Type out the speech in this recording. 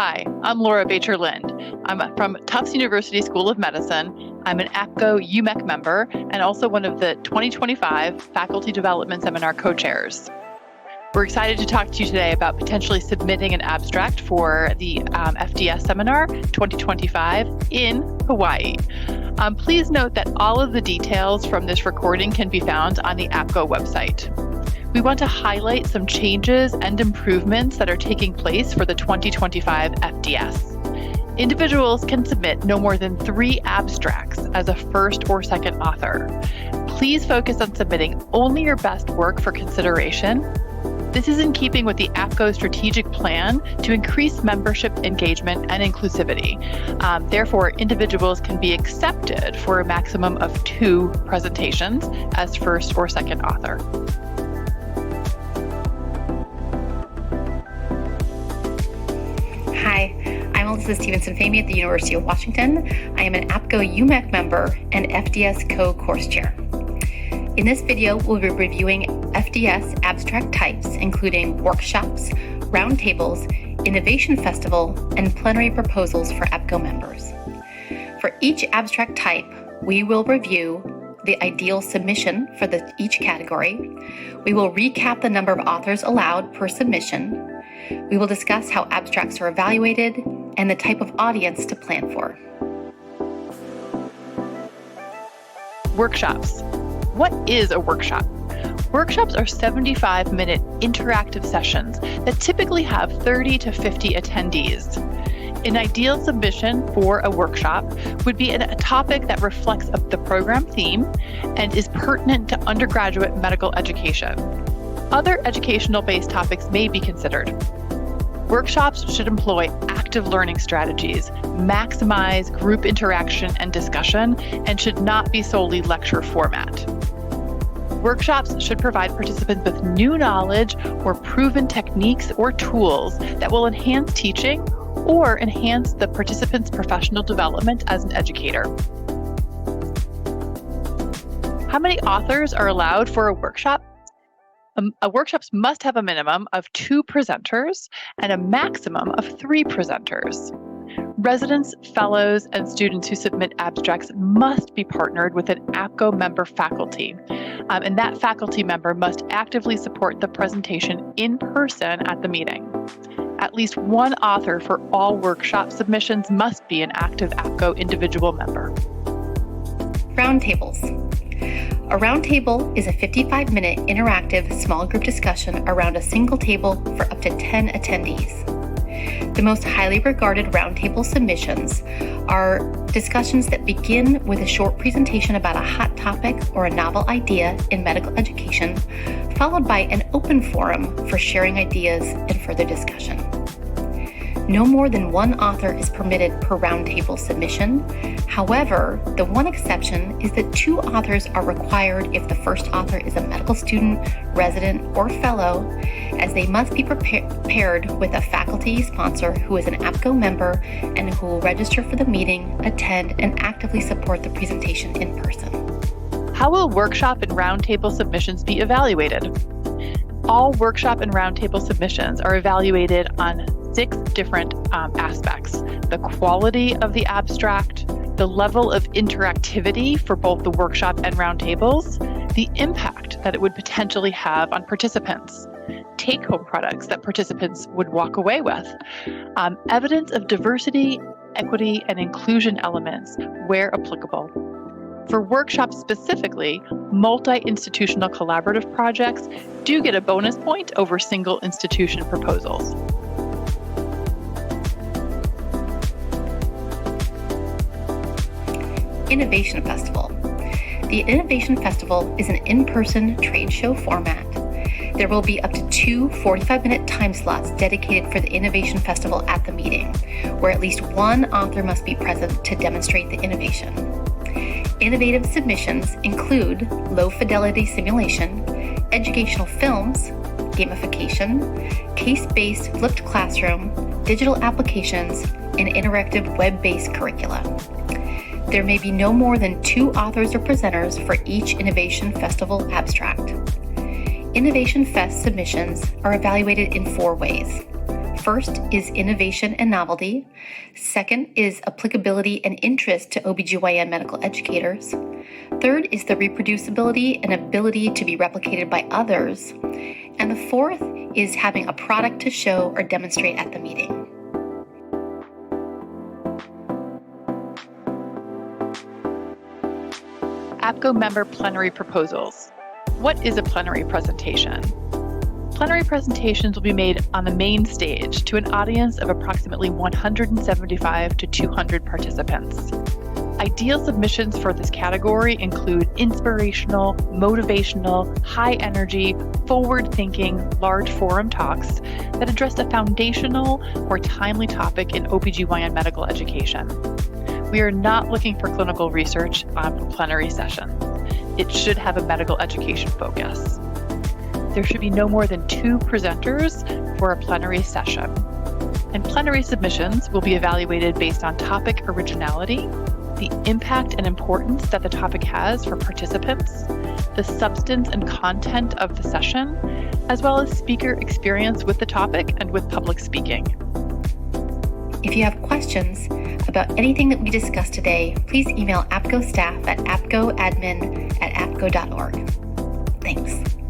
Hi, I'm Laura Bacher-Lind. I'm from Tufts University School of Medicine. I'm an APGO UMEC member and also one of the 2025 Faculty Development Seminar co-chairs. We're excited to talk to you today about potentially submitting an abstract for the FDS Seminar 2025 in Hawaii. Please note that all of the details from this recording can be found on the APGO website. We want to highlight some changes and improvements that are taking place for the 2025 FDS. Individuals can submit no more than 3 abstracts as a first or second author. Please focus on submitting only your best work for consideration. This is in keeping with the APGO strategic plan to increase membership engagement and inclusivity. Therefore, individuals can be accepted for a maximum of 2 presentations as first or second author. Hi, I'm Alyssa Stevenson-Famey at the University of Washington. I am an APGO UMEC member and FDS co-course chair. In this video, we'll be reviewing FDS abstract types, including workshops, roundtables, innovation festival, and plenary proposals for APGO members. For each abstract type, we will review the ideal submission for each category. We will recap the number of authors allowed per submission. We will discuss how abstracts are evaluated and the type of audience to plan for. Workshops. What is a workshop? Workshops are 75-minute interactive sessions that typically have 30 to 50 attendees. An ideal submission for a workshop would be a topic that reflects the program theme and is pertinent to undergraduate medical education. Other educational-based topics may be considered. Workshops should employ active learning strategies, maximize group interaction and discussion, and should not be solely lecture format. Workshops should provide participants with new knowledge or proven techniques or tools that will enhance teaching or enhance the participant's professional development as an educator. How many authors are allowed for a workshop? Workshops must have a minimum of 2 presenters and a maximum of 3 presenters. Residents, fellows, and students who submit abstracts must be partnered with an APGO member faculty, and that faculty member must actively support the presentation in person at the meeting. At least 1 author for all workshop submissions must be an active APGO individual member. Roundtables. A roundtable is a 55-minute interactive small group discussion around a single table for up to 10 attendees. The most highly regarded roundtable submissions are discussions that begin with a short presentation about a hot topic or a novel idea in medical education, followed by an open forum for sharing ideas and further discussion. No more than 1 author is permitted per roundtable submission. However, the one exception is that 2 authors are required if the first author is a medical student, resident, or fellow, as they must be paired with a faculty sponsor who is an APGO member and who will register for the meeting, attend, and actively support the presentation in person. How will workshop and roundtable submissions be evaluated? All workshop and roundtable submissions are evaluated on 6 different aspects: the quality of the abstract, the level of interactivity for both the workshop and roundtables, the impact that it would potentially have on participants, take-home products that participants would walk away with, evidence of diversity, equity, and inclusion elements where applicable. For workshops specifically, multi-institutional collaborative projects do get a bonus point over single institution proposals. Innovation Festival. The Innovation Festival is an in-person trade show format. There will be up to 2 45-minute time slots dedicated for the Innovation Festival at the meeting, where at least 1 author must be present to demonstrate the innovation. Innovative submissions include low-fidelity simulation, educational films, gamification, case-based flipped classroom, digital applications, and interactive web-based curricula. There may be no more than 2 authors or presenters for each Innovation Festival abstract. Innovation Fest submissions are evaluated in 4 ways. First is innovation and novelty. Second is applicability and interest to OBGYN medical educators. Third is the reproducibility and ability to be replicated by others. And the fourth is having a product to show or demonstrate at the meeting. APGO member plenary proposals. What is a plenary presentation? Plenary presentations will be made on the main stage to an audience of approximately 175 to 200 participants. Ideal submissions for this category include inspirational, motivational, high energy, forward-thinking, large forum talks that address a foundational or timely topic in OBGYN medical education. We are not looking for clinical research on a plenary session. It should have a medical education focus. There should be no more than 2 presenters for a plenary session. And plenary submissions will be evaluated based on topic originality, the impact and importance that the topic has for participants, the substance and content of the session, as well as speaker experience with the topic and with public speaking. If you have questions about anything that we discussed today, please email APGO staff at apgoadmin@apgo.org. Thanks.